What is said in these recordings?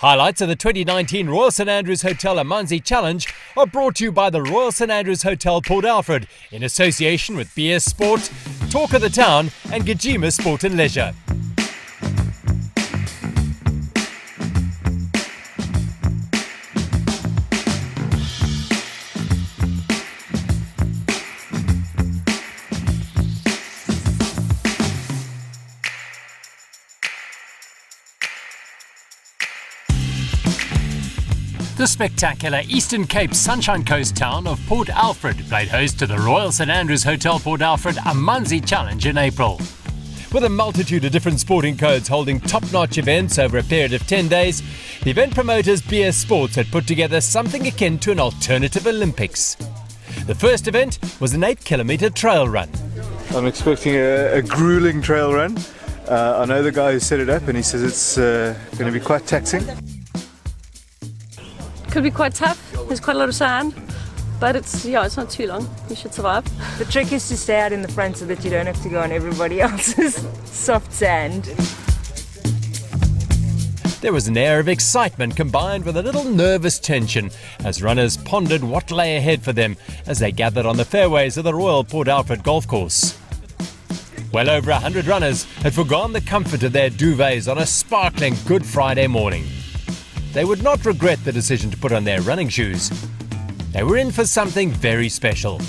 Highlights of the 2019 Royal St Andrews Hotel Amanzi Challenge are brought to you by the Royal St Andrews Hotel Port Alfred in association with BS Sport, Talk of the Town and Gajima Sport and Leisure. The spectacular Eastern Cape Sunshine Coast town of Port Alfred played host to the Royal St Andrews Hotel Port Alfred Amanzi Challenge in April. With a multitude of different sporting codes holding top-notch events over a period of 10 days, the event promoters BS Sports had put together something akin to an alternative Olympics. The first event was an 8-kilometre trail run. I'm expecting a grueling trail run. I know the guy who set it up and he says it's going to be quite taxing. Could be quite tough. There's quite a lot of sand, but it's not too long. You should survive. The trick is to stay out in the front so that you don't have to go on everybody else's soft sand. There was an air of excitement combined with a little nervous tension as runners pondered what lay ahead for them as they gathered on the fairways of the Royal Port Alfred Golf Course. Well over 100 runners had forgone the comfort of their duvets on a sparkling Good Friday morning. They would not regret the decision to put on their running shoes. They were in for something very special.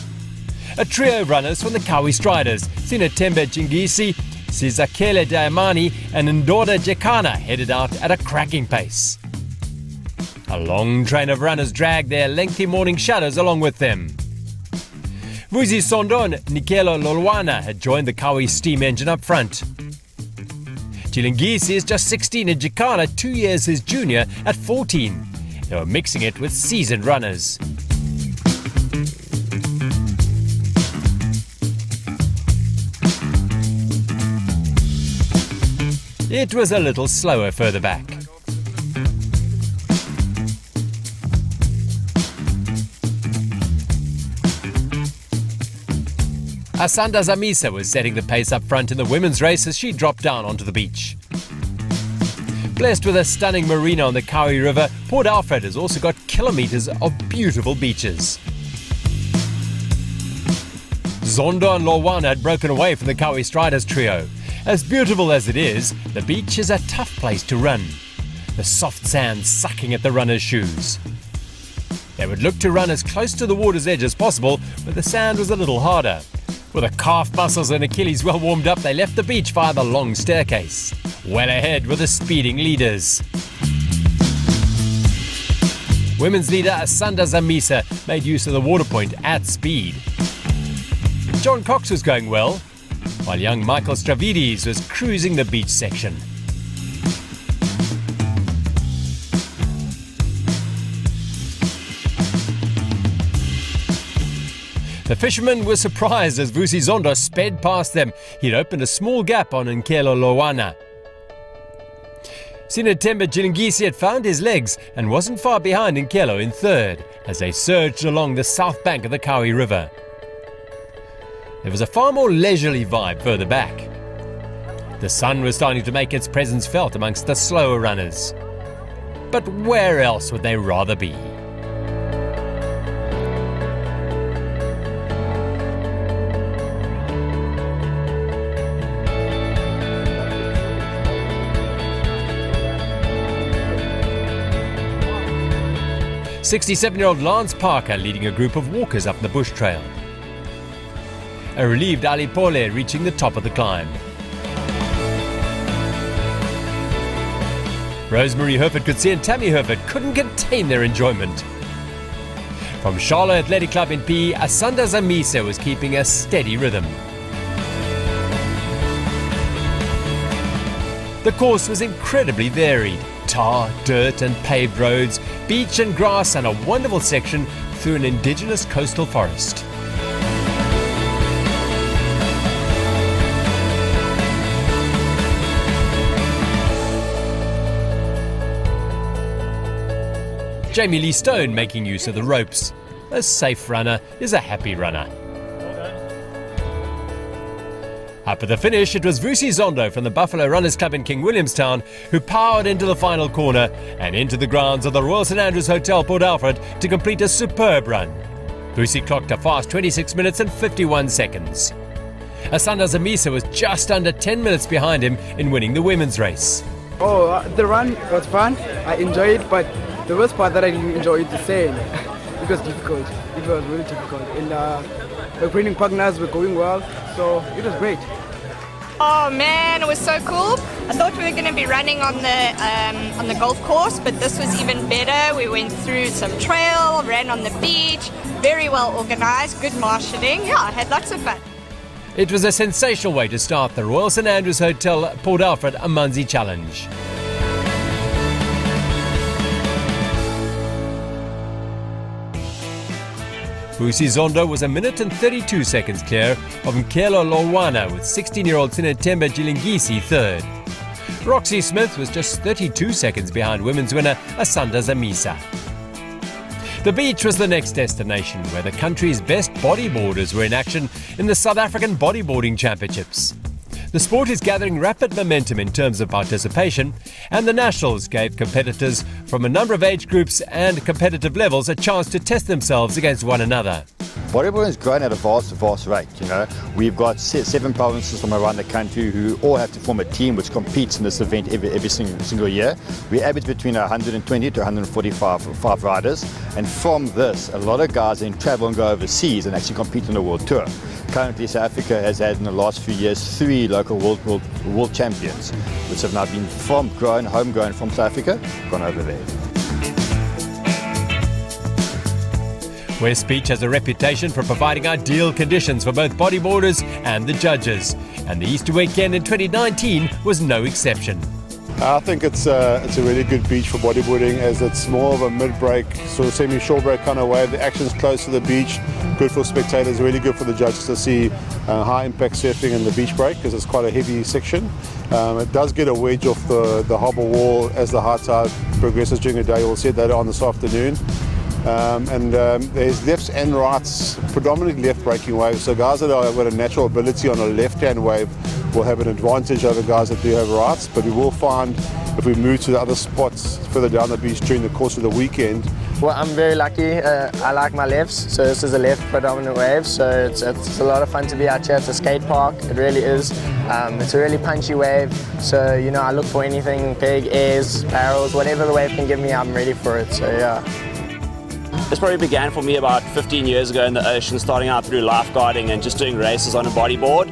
A trio of runners from the Kawi Striders, Ndlambe Local, Sizakele Diamani and Ndoda Jekana headed out at a cracking pace. A long train of runners dragged their lengthy morning shadows along with them. Vusi Sondo and Nikelo Lolwana had joined the Kawi steam engine up front. Chilingisi is just 16 and Jekana 2 years his junior at 14. They were mixing it with seasoned runners. It was a little slower further back. Asanda Zamisa was setting the pace up front in the women's race as she dropped down onto the beach. Blessed with a stunning marina on the Kawi River, Port Alfred has also got kilometres of beautiful beaches. Zondo and Lorwana had broken away from the Kawi Striders trio. As beautiful as it is, the beach is a tough place to run, the soft sand sucking at the runners' shoes. They would look to run as close to the water's edge as possible, but the sand was a little harder. With the calf muscles and Achilles well warmed up, they left the beach via the long staircase. Well ahead were the speeding leaders. Women's leader Asanda Zamisa made use of the water point at speed. John Cox was going well, while young Michael Stravides was cruising the beach section. The fishermen were surprised as Vusi Zondo sped past them. He'd opened a small gap on Nkelo Lowana. Ndlambe Local had found his legs and wasn't far behind Nkelo in third as they surged along the south bank of the Kawi River. There was a far more leisurely vibe further back. The sun was starting to make its presence felt amongst the slower runners. But where else would they rather be? '67-year-old Lance Parker leading a group of walkers up the bush trail. A relieved Ali Pole reaching the top of the climb. Rosemary Herford could see and Tammy Herford couldn't contain their enjoyment. From Charlotte Athletic Club in PE, Asanda Zamisa was keeping a steady rhythm. The course was incredibly varied. Tar, dirt and paved roads, beach and grass and a wonderful section through an indigenous coastal forest. Jamie Lee Stone making use of the ropes. A safe runner is a happy runner. Up at the finish, it was Vusi Zondo from the Buffalo Runners Club in King Williamstown who powered into the final corner and into the grounds of the Royal St Andrews Hotel Port Alfred to complete a superb run. Vusi clocked a fast 26 minutes and 51 seconds. Asanda Zamisa was just under 10 minutes behind him in winning the women's race. The run was fun. I enjoyed it, but the worst part that I didn't enjoy is the sailing. It was difficult. It was really difficult. And the training partners were going well, so it was great. Oh man, it was so cool. I thought we were going to be running on the golf course, but this was even better. We went through some trail, ran on the beach, very well organised, good marshalling. Yeah, I had lots of fun. It was a sensational way to start the Royal St Andrews Hotel Port Alfred Amanzi Challenge. Vusi Zondo was a minute and 32 seconds clear of Mkelo Lolwana with 16-year-old Sinetemba Jilingisi third. Roxy Smith was just 32 seconds behind women's winner Asanda Zamisa. The beach was the next destination where the country's best bodyboarders were in action in the South African Bodyboarding Championships. The sport is gathering rapid momentum in terms of participation, and the Nationals gave competitors from a number of age groups and competitive levels a chance to test themselves against one another. Bodyboarding has grown at a vast rate. We've got 7 provinces from around the country who all have to form a team which competes in this event every single year. We average between 120 to 145 riders, and from this, a lot of guys then travel and go overseas and actually compete on the world tour. Currently, South Africa has had in the last few years 3 local world champions, which have now been homegrown from South Africa, gone over there. West Beach has a reputation for providing ideal conditions for both bodyboarders and the judges, and the Easter weekend in 2019 was no exception. I think it's a really good beach for bodyboarding, as it's more of a mid-break, sort of semi-short break kind of wave. The action's close to the beach, good for spectators, really good for the judges to see high-impact surfing in the beach break, because it's quite a heavy section. It does get a wedge off the harbour wall as the high tide progresses during the day. We'll see that on this afternoon. There's lefts and rights, predominantly left breaking waves, so guys that have got a natural ability on a left-hand wave will have an advantage over guys that do have rights, but we will find if we move to the other spots further down the beach during the course of the weekend. Well, I'm very lucky. I like my lefts, so this is a left predominant wave, so it's a lot of fun to be out here. It's a skate park, it really is. It's a really punchy wave, so I look for anything, big airs, barrels, whatever the wave can give me, I'm ready for it, so yeah. This probably began for me about 15 years ago in the ocean, starting out through lifeguarding and just doing races on a bodyboard.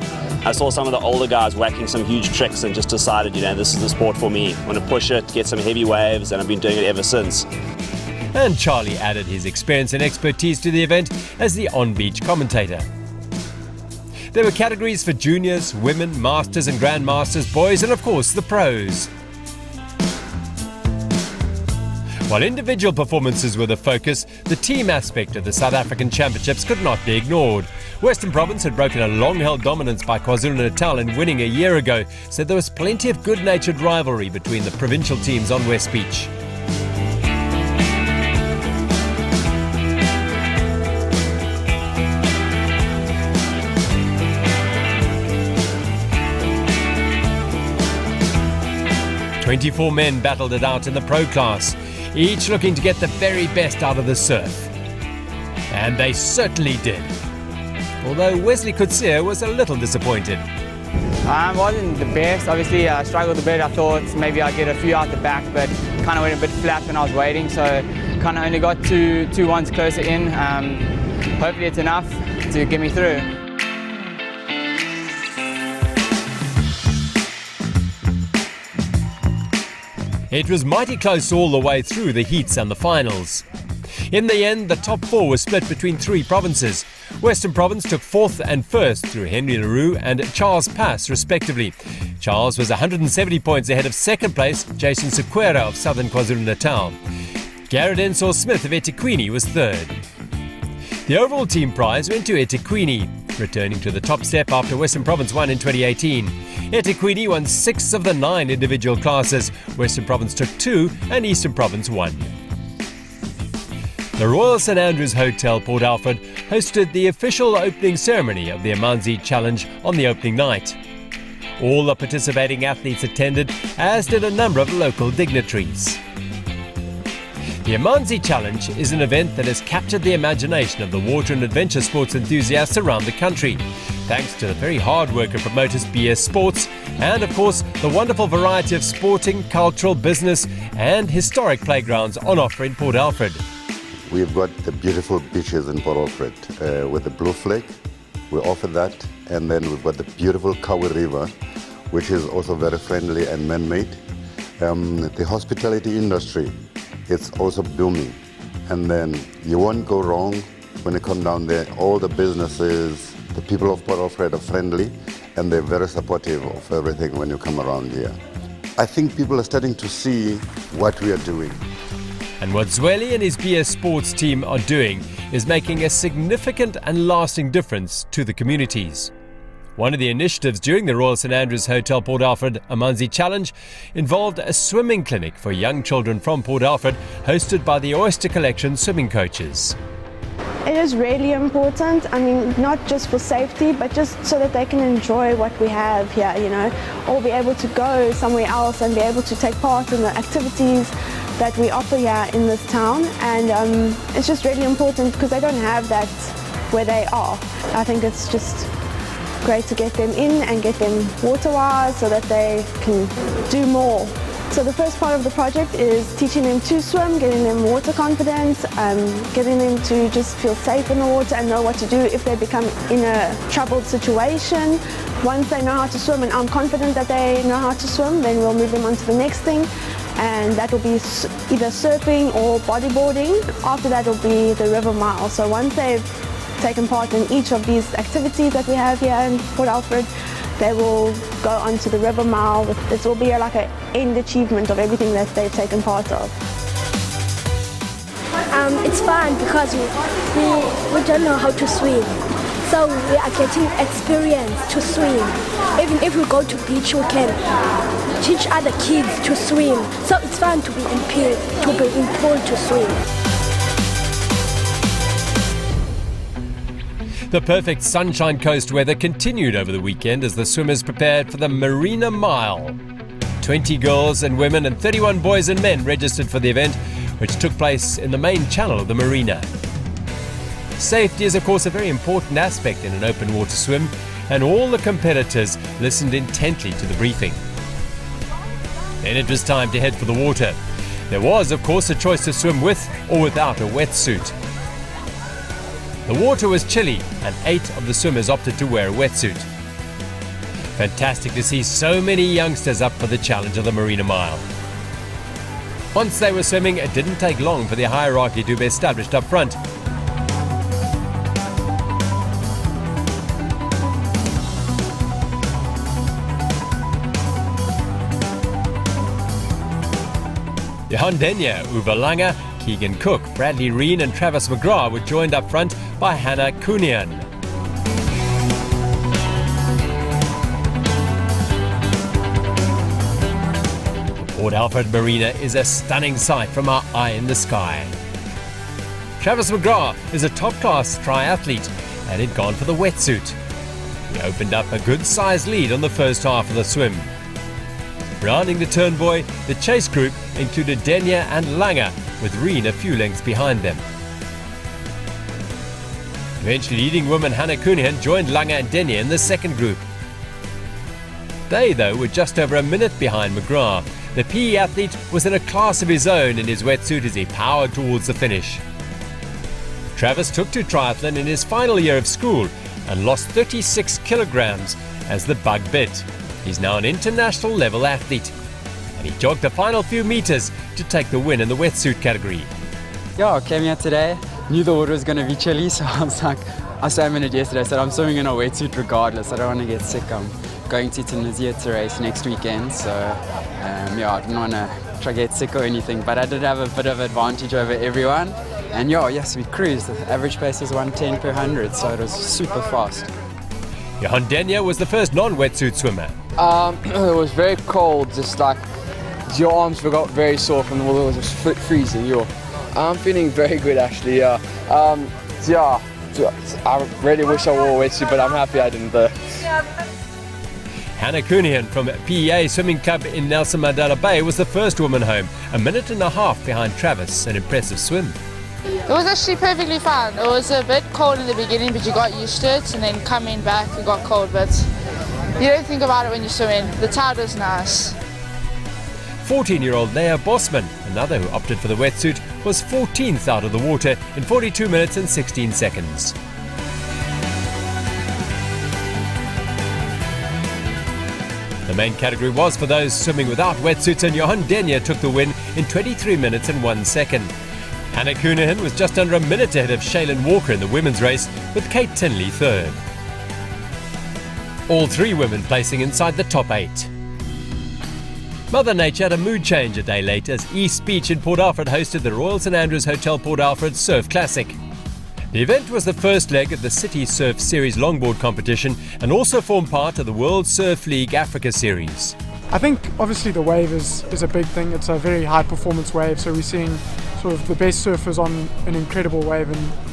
I saw some of the older guys whacking some huge tricks and just decided, this is the sport for me. I want to push it, get some heavy waves, and I've been doing it ever since. And Charlie added his experience and expertise to the event as the on-beach commentator. There were categories for juniors, women, masters and grandmasters, boys, and of course the pros. While individual performances were the focus, the team aspect of the South African Championships could not be ignored. Western Province had broken a long-held dominance by KwaZulu-Natal in winning a year ago, so there was plenty of good-natured rivalry between the provincial teams on West Beach. "24 men battled it out in the pro class, each looking to get the very best out of the surf. And they certainly did. Although Wesley Kutsia was a little disappointed. I wasn't the best. Obviously, I struggled a bit. I thought maybe I'd get a few out the back, but kind of went a bit flat when I was waiting, so kind of only got two ones closer in. Hopefully it's enough to get me through. It was mighty close all the way through the heats and the finals. In the end, the top 4 was split between 3 provinces. Western Province took 4th and 1st through Henry LaRue and Charles Pass, respectively. Charles was 170 points ahead of 2nd place, Jason Sequeira of Southern KwaZulu-Natal. Garrett Ensor Smith of eThekwini was 3rd. The overall team prize went to eThekwini, returning to the top step after Western Province won in 2018. eThekwini won 6 of the 9 individual classes. Western Province took 2 and Eastern Province 1. The Royal St Andrews Hotel Port Alfred hosted the official opening ceremony of the Amanzi Challenge on the opening night. All the participating athletes attended, as did a number of local dignitaries. The Amanzi Challenge is an event that has captured the imagination of the water and adventure sports enthusiasts around the country, thanks to the very hard work of promoters BS Sports and, of course, the wonderful variety of sporting, cultural, business and historic playgrounds on offer in Port Alfred. We've got the beautiful beaches in Port Alfred with the Blue Flag. We offer that, and then we've got the beautiful Kawi River, which is also very friendly and man-made. The hospitality industry, it's also booming, and then you won't go wrong when you come down there. All the businesses, the people of Port Alfred are friendly, and they're very supportive of everything when you come around here. I think people are starting to see what we are doing. And what Zweli and his BS Sports team are doing is making a significant and lasting difference to the communities. One of the initiatives during the Royal St Andrews Hotel Port Alfred Amanzi Challenge involved a swimming clinic for young children from Port Alfred, hosted by the Oyster Collection swimming coaches. It is really important, I mean, not just for safety, but just so that they can enjoy what we have here, you know, or be able to go somewhere else and be able to take part in the activities that we offer here in this town. And it's just really important because they don't have that where they are. I think it's just great to get them in and get them water-wise so that they can do more. So the first part of the project is teaching them to swim, getting them water confidence, getting them to just feel safe in the water and know what to do if they become in a troubled situation. Once they know how to swim and I'm confident that they know how to swim, then we'll move them on to the next thing, and that will be either surfing or bodyboarding. After that will be the river mile. So once they've taken part in each of these activities that we have here in Port Alfred, they will go on to the river mile. This will be like an end achievement of everything that they've taken part of. It's fun because we don't know how to swim. So we are getting experience to swim. Even if we go to beach, we can teach other kids to swim. So it's fun to be in pool to swim. The perfect Sunshine Coast weather continued over the weekend as the swimmers prepared for the Marina Mile. 20 girls and women and 31 boys and men registered for the event, which took place in the main channel of the marina. Safety is of course a very important aspect in an open water swim, and all the competitors listened intently to the briefing. Then it was time to head for the water. There was of course a choice to swim with or without a wetsuit. The water was chilly and 8 of the swimmers opted to wear a wetsuit. Fantastic to see so many youngsters up for the challenge of the Marina Mile. Once they were swimming, it didn't take long for the hierarchy to be established up front. Yehondenya Uvalanga, Keegan Cook, Bradley Reen and Travis McGrath were joined up front by Hannah Kunian. The Port Alfred Marina is a stunning sight from our eye in the sky. Travis McGrath is a top-class triathlete and had gone for the wetsuit. He opened up a good-sized lead on the first half of the swim. Rounding the turn buoy, the chase group included Denya and Langa, with Reen a few lengths behind them. Eventually leading woman Hannah Kunihan joined Langa and Denya in the second group. They, though, were just over a minute behind McGrath. The PE athlete was in a class of his own in his wetsuit as he powered towards the finish. Travis took to triathlon in his final year of school and lost 36 kilograms as the bug bit. He's now an international level athlete, and he jogged the final few meters to take the win in the wetsuit category. Yeah, I came here today, knew the water was going to be chilly, so I was like, I swam in it yesterday, I said I'm swimming in a wetsuit regardless, I don't want to get sick. I'm going to Tunisia to race next weekend, so yeah, I didn't want to try to get sick or anything, but I did have a bit of advantage over everyone, and yes, we cruised. The average pace was 110 per 100, so it was super fast. Yehondenya was the first non-wetsuit swimmer. It was very cold, just like your arms got very sore from the water, it was just freezing. I'm feeling very good actually, yeah. I really wish I wore a wetsuit, but I'm happy I didn't though. Hannah Cunningham from PEA Swimming Club in Nelson Mandela Bay was the first woman home, a minute and a half behind Travis, an impressive swim. It was actually perfectly fine. It was a bit cold in the beginning, but you got used to it, and then coming back it got cold, but you don't think about it when you're swimming. The tide was nice. 14-year-old Leah Bosman, another who opted for the wetsuit, was 14th out of the water in 42 minutes and 16 seconds. The main category was for those swimming without wetsuits, and Johan Denyer took the win in 23 minutes and 1 second. Hannah Cunningham was just under a minute ahead of Shaylin Walker in the women's race, with Kate Tinley third. All three women placing inside the top 8. Mother Nature had a mood change a day later as East Beach in Port Alfred hosted the Royal St Andrews Hotel Port Alfred Surf Classic. The event was the first leg of the City Surf Series longboard competition and also formed part of the World Surf League Africa Series. I think obviously the wave is a big thing. It's a very high performance wave, so we're seeing sort of the best surfers on an incredible wave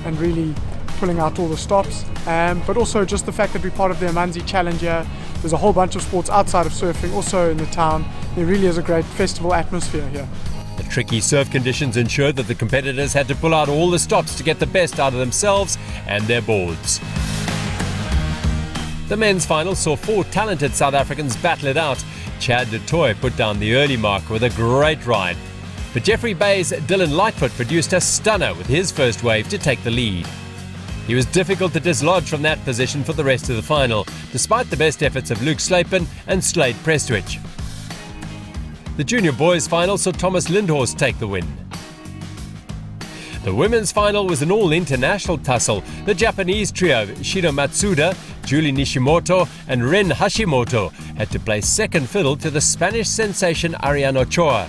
and really pulling out all the stops. But also just the fact that we're part of the Amanzi challenge here. There's a whole bunch of sports outside of surfing also in the town. There really is a great festival atmosphere here. The tricky surf conditions ensured that the competitors had to pull out all the stops to get the best out of themselves and their boards. The men's final saw 4 talented South Africans battle it out. Chad du Toit put down the early mark with a great ride. But Jeffrey Bay's Dylan Lightfoot produced a stunner with his first wave to take the lead. He was difficult to dislodge from that position for the rest of the final, despite the best efforts of Luke Slapin and Slade Prestwich. The junior boys final saw Thomas Lindhorst take the win. The women's final was an all-international tussle. The Japanese trio Shino Matsuda, Julie Nishimoto and Ren Hashimoto had to play second fiddle to the Spanish sensation Ariane Ochoa.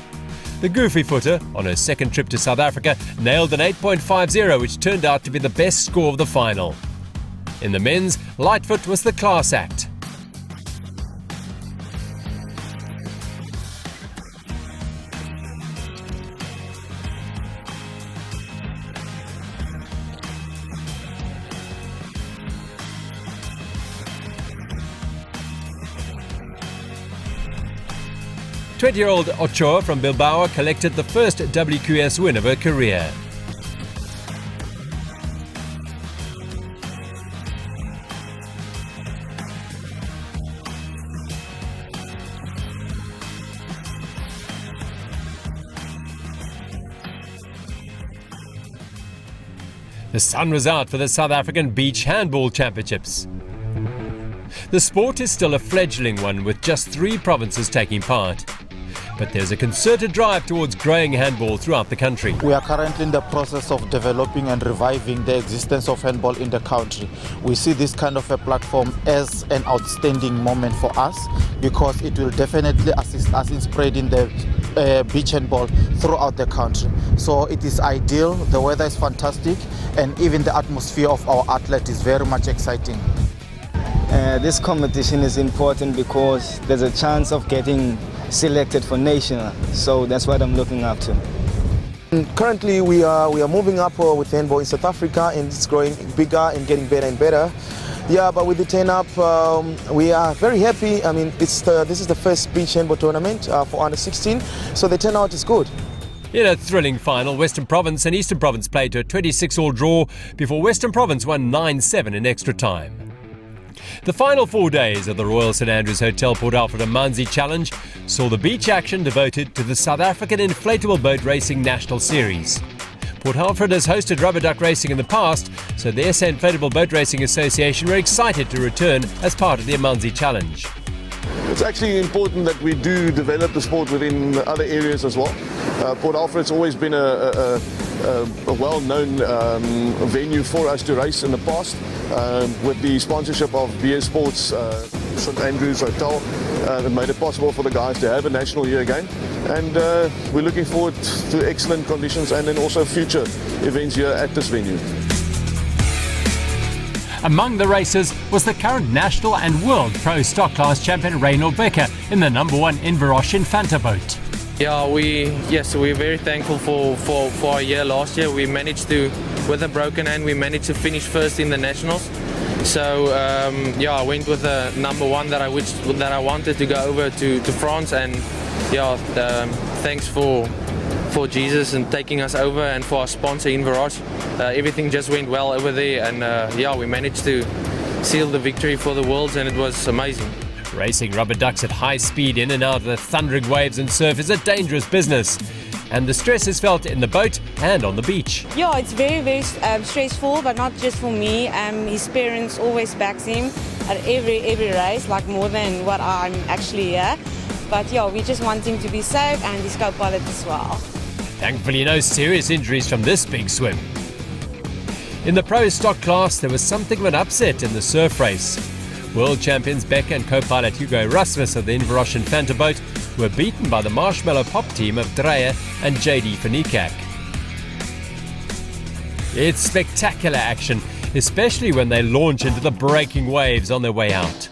The goofy footer, on her second trip to South Africa, nailed an 8.50, which turned out to be the best score of the final. In the men's, Lightfoot was the class act. Twenty-year-old Ochoa from Bilbao collected the first WQS win of her career. The sun was out for the South African Beach Handball Championships. The sport is still a fledgling one with just 3 provinces taking part. But there's a concerted drive towards growing handball throughout the country. We are currently in the process of developing and reviving the existence of handball in the country. We see this kind of a platform as an outstanding moment for us because it will definitely assist us in spreading the beach handball throughout the country. So it is ideal, the weather is fantastic, and even the atmosphere of our athlete is very much exciting. This competition is important because there's a chance of getting selected for national, so that's what I'm looking up to. Currently we are moving up with handball in South Africa, and it's growing bigger and getting better and better. Yeah, but with the turn-up, we are very happy. I mean, this is the first beach handball tournament for under 16, so the turnout is good. In a thrilling final, Western Province and Eastern Province played to a 26-all draw before Western Province won 9-7 in extra time. The final 4 days of the Royal St Andrews Hotel Port Alfred Amanzi Challenge saw the beach action devoted to the South African Inflatable Boat Racing National Series. Port Alfred has hosted rubber duck racing in the past, so the SA Inflatable Boat Racing Association were excited to return as part of the Amanzi Challenge. It's actually important that we do develop the sport within other areas as well. Port Alfred's always been a well-known venue for us to race in the past. With the sponsorship of BS Sports St Andrews Hotel, that made it possible for the guys to have a national year again. And we're looking forward to excellent conditions and then also future events here at this venue. Among the racers was the current national and world pro stock class champion Reynald Becker in the #1 Inverosh Infanta boat. Yeah, we're very thankful for our year last year. We managed to, with a broken hand, we managed to finish first in the nationals. So yeah, I went with the number one that I wanted to go over to France, and yeah, thanks for Jesus and taking us over, and for our sponsor Inverage. Everything just went well over there, and yeah, we managed to seal the victory for the Worlds, and it was amazing. Racing rubber ducks at high speed in and out of the thundering waves and surf is a dangerous business. And the stress is felt in the boat and on the beach. Yeah, it's very stressful, but not just for me. His parents always backs him at every race, like more than what I'm actually here. But yeah, we just want him to be safe, and his co-pilot as well. Thankfully, no serious injuries from this big swim. In the pro stock class, there was something of an upset in the surf race. World champions Becca and co-pilot Hugo Rasmus of the Inverach Infanta boat were beaten by the Marshmallow Pop team of Dreyer and JD Verniekerk. It's spectacular action, especially when they launch into the breaking waves on their way out.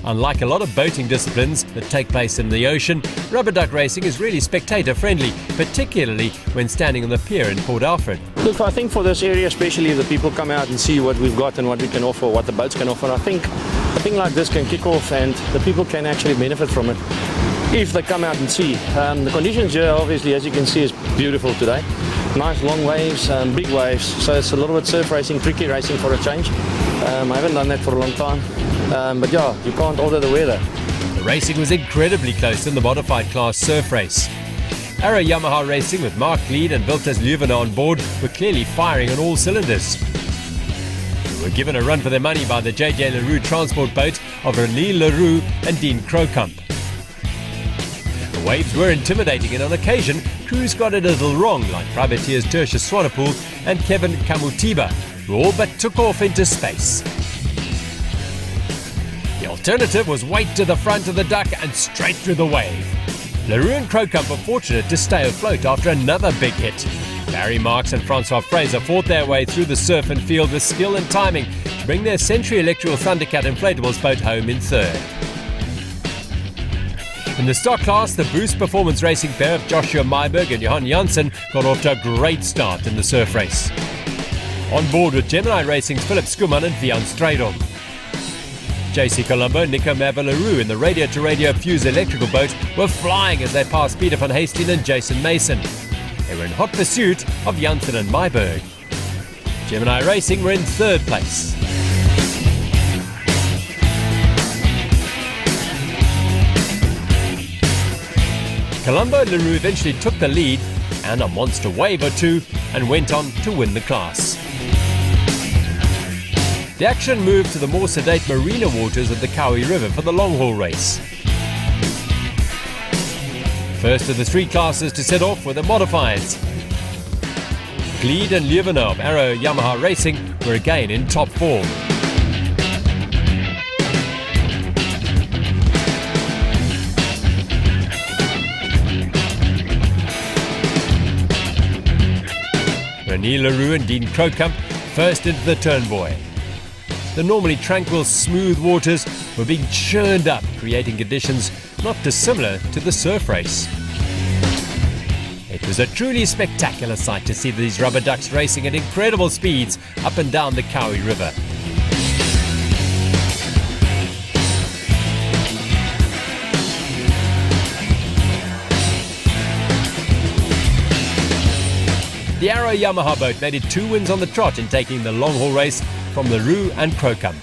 Unlike a lot of boating disciplines that take place in the ocean, rubber duck racing is really spectator friendly, particularly when standing on the pier in Port Alfred. Look, I think for this area especially, the people come out and see what we've got and what we can offer, what the boats can offer. I think a thing like this can kick off, and the people can actually benefit from it if they come out and see. The conditions here, obviously, as you can see, is beautiful today. Nice long waves, big waves, so it's a little bit surf racing, tricky racing for a change. I haven't done that for a long time, but yeah, you can't order the weather. The racing was incredibly close in the modified class surf race. Arrow Yamaha Racing with Mark Lead and Viltes Leuven on board were clearly firing on all cylinders. They were given a run for their money by the JJ Leroux transport boat of René Leroux and Dean Krokamp. The waves were intimidating, and on occasion, crews got it a little wrong, like privateers Tertius Swanepoel and Kevin Kamutiba, who all but took off into space. The alternative was weight to the front of the duck and straight through the wave. Leroux and Krokamp were fortunate to stay afloat after another big hit. Barry Marks and Francois Fraser fought their way through the surf and field with skill and timing to bring their Century Electrical Thundercat inflatables boat home in third. In the stock class, the Boost Performance Racing pair of Joshua Myberg and Johan Janssen got off to a great start in the surf race. On board with Gemini Racing's Philip Skuman and Vian Stradom. JC Colombo and Nico Mavaleroux in the radio-to-radio Fuse electrical boat were flying as they passed Peter van Hasteen and Jason Mason. They were in hot pursuit of Janssen and Myberg. Gemini Racing were in third place. Colombo and Leroux eventually took the lead and a monster wave or two and went on to win the class. The action moved to the more sedate marina waters of the Kawi River for the long-haul race. First of the three classes to set off were the modifieds. Gleed and Leuven of Arrow Yamaha Racing were again in top form. René Leroux and Dean Krokamp first into the Turnboy. The normally tranquil, smooth waters were being churned up, creating conditions not dissimilar to the surf race. It was a truly spectacular sight to see these rubber ducks racing at incredible speeds up and down the Kawi River. The Arrow Yamaha boat made it 2 wins on the trot in taking the long-haul race from Leroux and Krokamp.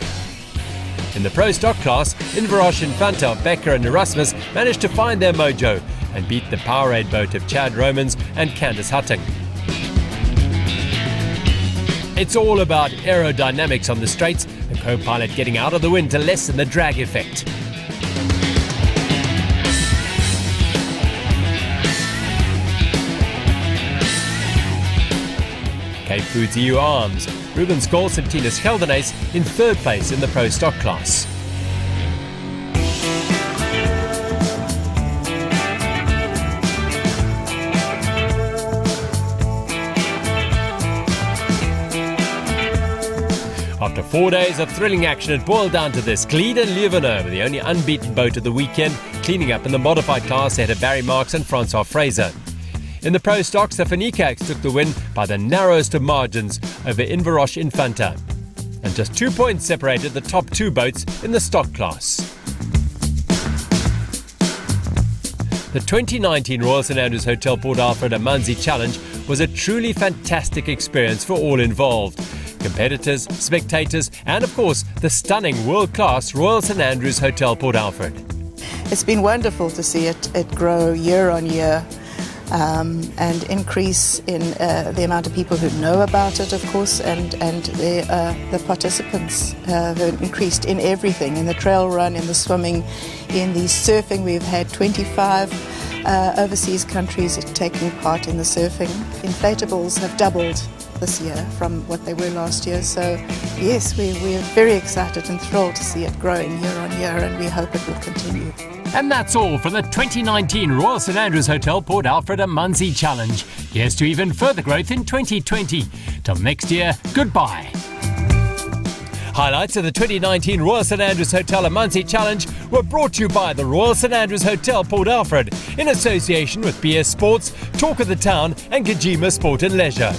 In the pro stock class, Inverach Infanta of Becker and Erasmus managed to find their mojo and beat the Powerade boat of Chad Romans and Candice Hutting. It's all about aerodynamics on the straights, the co-pilot getting out of the wind to lessen the drag effect. Cape Foods EU Arms, Ruben Scholes and Tina Scheldenace in third place in the pro stock class. After 4 days of thrilling action, it boiled down to this. Gleed and Leuven were the only unbeaten boat of the weekend, cleaning up in the modified class ahead of Barry Marks and Francois Fraser. In the pro stocks, the Verniekerks took the win by the narrowest of margins over Inverach Infanta. and just 2 points separated the top 2 boats in the stock class. The 2019 Royal St Andrews Hotel Port Alfred Amanzi Challenge was a truly fantastic experience for all involved. Competitors, spectators, and of course the stunning world-class Royal St Andrews Hotel Port Alfred. It's been wonderful to see it grow year on year and increase in the amount of people who know about it, of course, and the participants have increased in everything, in the trail run, in the swimming, in the surfing. We've had 25 overseas countries taking part in the surfing. Inflatables have doubled this year from what they were last year, so yes, we're very excited and thrilled to see it growing year on year, and we hope it will continue. And that's all for the 2019 Royal St Andrews Hotel Port Alfred Amanzi Challenge. Here's to even further growth in 2020. Till next year, goodbye. Highlights of the 2019 Royal St Andrews Hotel Amanzi Challenge were brought to you by the Royal St Andrews Hotel Port Alfred in association with BS Sports, Talk of the Town and Gajima Sport and Leisure.